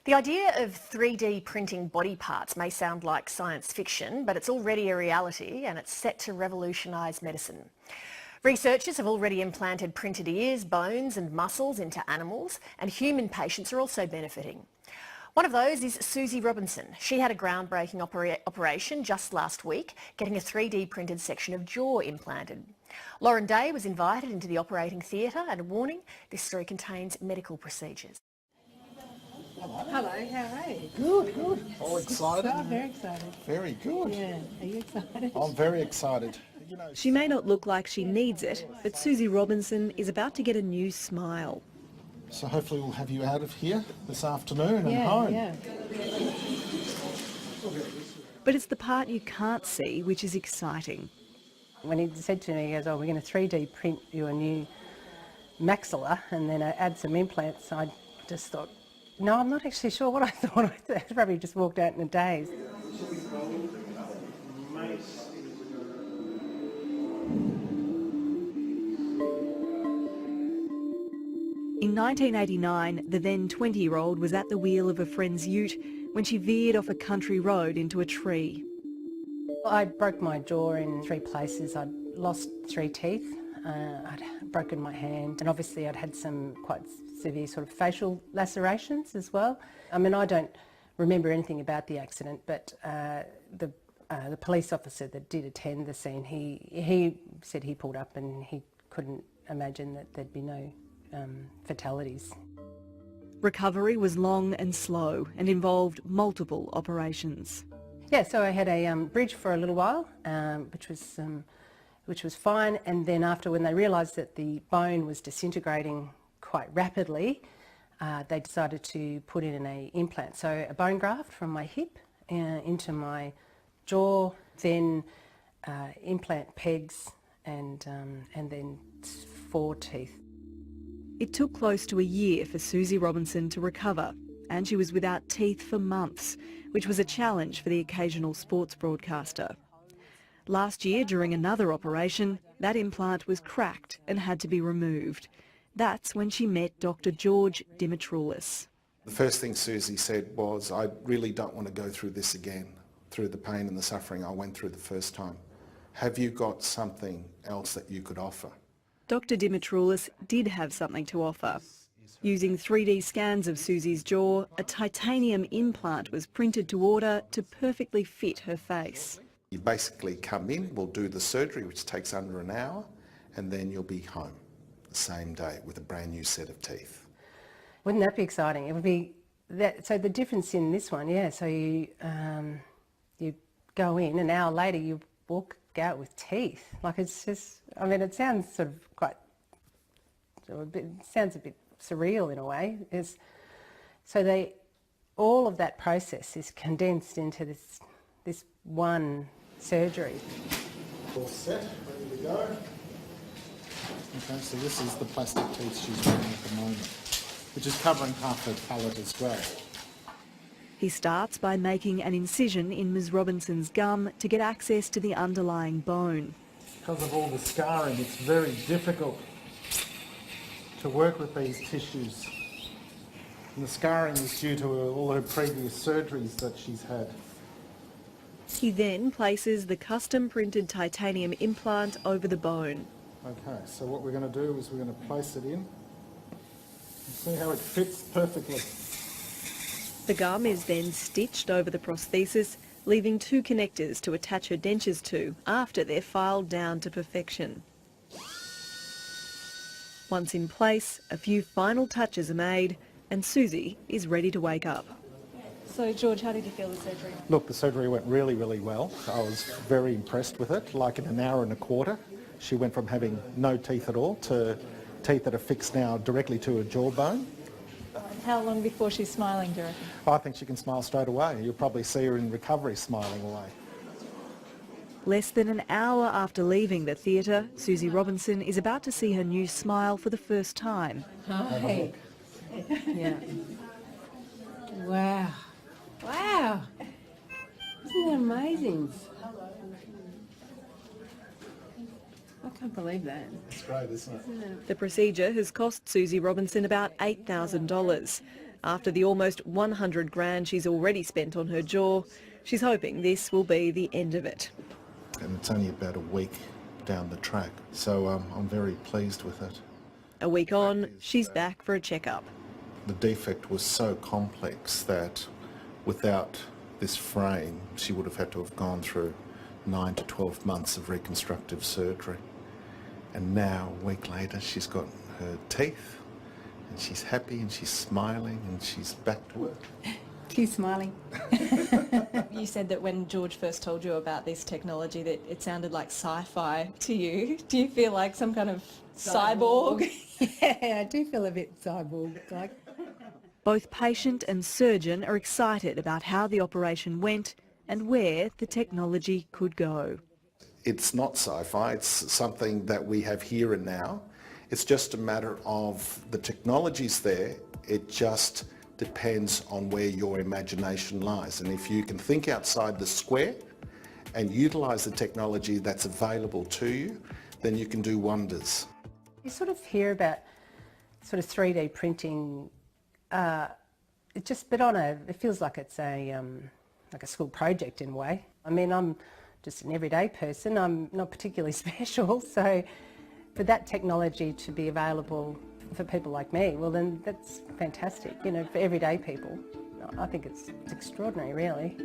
The idea of 3D printing body parts may sound like science fiction, but it's already a reality and it's set to revolutionise medicine. Researchers have already implanted printed ears, bones and muscles into animals, and human patients are also benefiting. One of those is Susie Robinson. She had a groundbreaking operation just last week, getting a 3D printed section of jaw implanted. Lauren Day was invited into the operating theatre, and a warning, this story contains medical procedures. Hello, how are you? Good, good. All excited? Oh, very excited. Very good. Yeah, are you excited? I'm very excited. She may not look like she needs it, but Susie Robinson is about to get a new smile. So hopefully we'll have you out of here this afternoon and Yeah, home. yeah. But it's the part you can't see which is exciting. When he said to me, he goes, oh, we're going to 3D print you a new maxilla and then add some implants, I just thought, no, I'm not actually sure what I thought. I probably just walked out in a daze. In 1989, the then 20-year-old was at the wheel of a friend's ute when she veered off a country road into a tree. I broke my jaw in 3 places. I'd lost 3 teeth, I'd broken my hand, and obviously I'd had some quite severe sort of facial lacerations as well. I mean, I don't remember anything about the accident, but the police officer that did attend the scene, he said he pulled up and he couldn't imagine that there'd be no fatalities. Recovery was long and slow and involved multiple operations. Yeah, so I had a bridge for a little while, which was fine, and then after, when they realised that the bone was disintegrating quite rapidly, they decided to put in an implant. So a bone graft from my hip into my jaw, then implant pegs, and then 4 teeth. It took close to a year for Susie Robinson to recover, and she was without teeth for months, which was a challenge for the occasional sports broadcaster. Last year, during another operation, that implant was cracked and had to be removed. That's when she met Dr. George Dimitroulis. The first thing Susie said was, I really don't want to go through this again, through the pain and the suffering I went through the first time. Have you got something else that you could offer? Dr. Dimitroulis did have something to offer. Using 3D scans of Susie's jaw, a titanium implant was printed to order to perfectly fit her face. You basically come in, we'll do the surgery, which takes under an hour, and then you'll be home the same day with a brand new set of teeth. Wouldn't that be exciting? It would be that. So the difference in this one, yeah. So you go in, an hour later you walk out with teeth. Like, it's just, I mean, it sounds sort of quite, sounds a bit surreal in a way. So all of that process is condensed into this one surgery. All set, ready to go. Okay, so this is the plastic teeth she's wearing at the moment, which is covering half her palate as well. He starts by making an incision in Ms. Robinson's gum to get access to the underlying bone. Because of all the scarring, it's very difficult to work with these tissues. And the scarring is due to all her previous surgeries that she's had. He then places the custom printed titanium implant over the bone. Okay, so what we're going to do is we're going to place it in and see how it fits perfectly. The gum is then stitched over the prosthesis, leaving 2 connectors to attach her dentures to after they're filed down to perfection. Once in place, a few final touches are made and Susie is ready to wake up. So George, how did you feel the surgery? Look, the surgery went really, really well. I was very impressed with it. Like in an hour and a quarter, she went from having no teeth at all to teeth that are fixed now directly to her jawbone. How long before she's smiling, do you reckon? I think she can smile straight away. You'll probably see her in recovery smiling away. Less than an hour after leaving the theatre, Susie Robinson is about to see her new smile for the first time. Hi. Yeah. Wow. Wow. Isn't that amazing? I can't believe that. It's great, isn't it? The procedure has cost Susie Robinson about $8,000. After the almost 100 grand she's already spent on her jaw, she's hoping this will be the end of it. And it's only about a week down the track, so I'm very pleased with it. A week on, she's back for a checkup. The defect was so complex that without this frame, she would have had to have gone through 9 to 12 months of reconstructive surgery. And now, a week later, she's got her teeth, and she's happy, and she's smiling, and she's back to work. She's smiling. You said that when George first told you about this technology that it sounded like sci-fi to you. Do you feel like some kind of cyborg? Yeah, I do feel a bit cyborg-like. Both patient and surgeon are excited about how the operation went and where the technology could go. It's not sci-fi, it's something that we have here and now. It's just a matter of the technology's there, it just depends on where your imagination lies. And if you can think outside the square and utilise the technology that's available to you, then you can do wonders. You sort of hear about sort of 3D printing, it feels like it's like a school project in a way. I mean, I'm just an everyday person, I'm not particularly special, so for that technology to be available for people like me, well then that's fantastic, you know, for everyday people. I think it's extraordinary, really.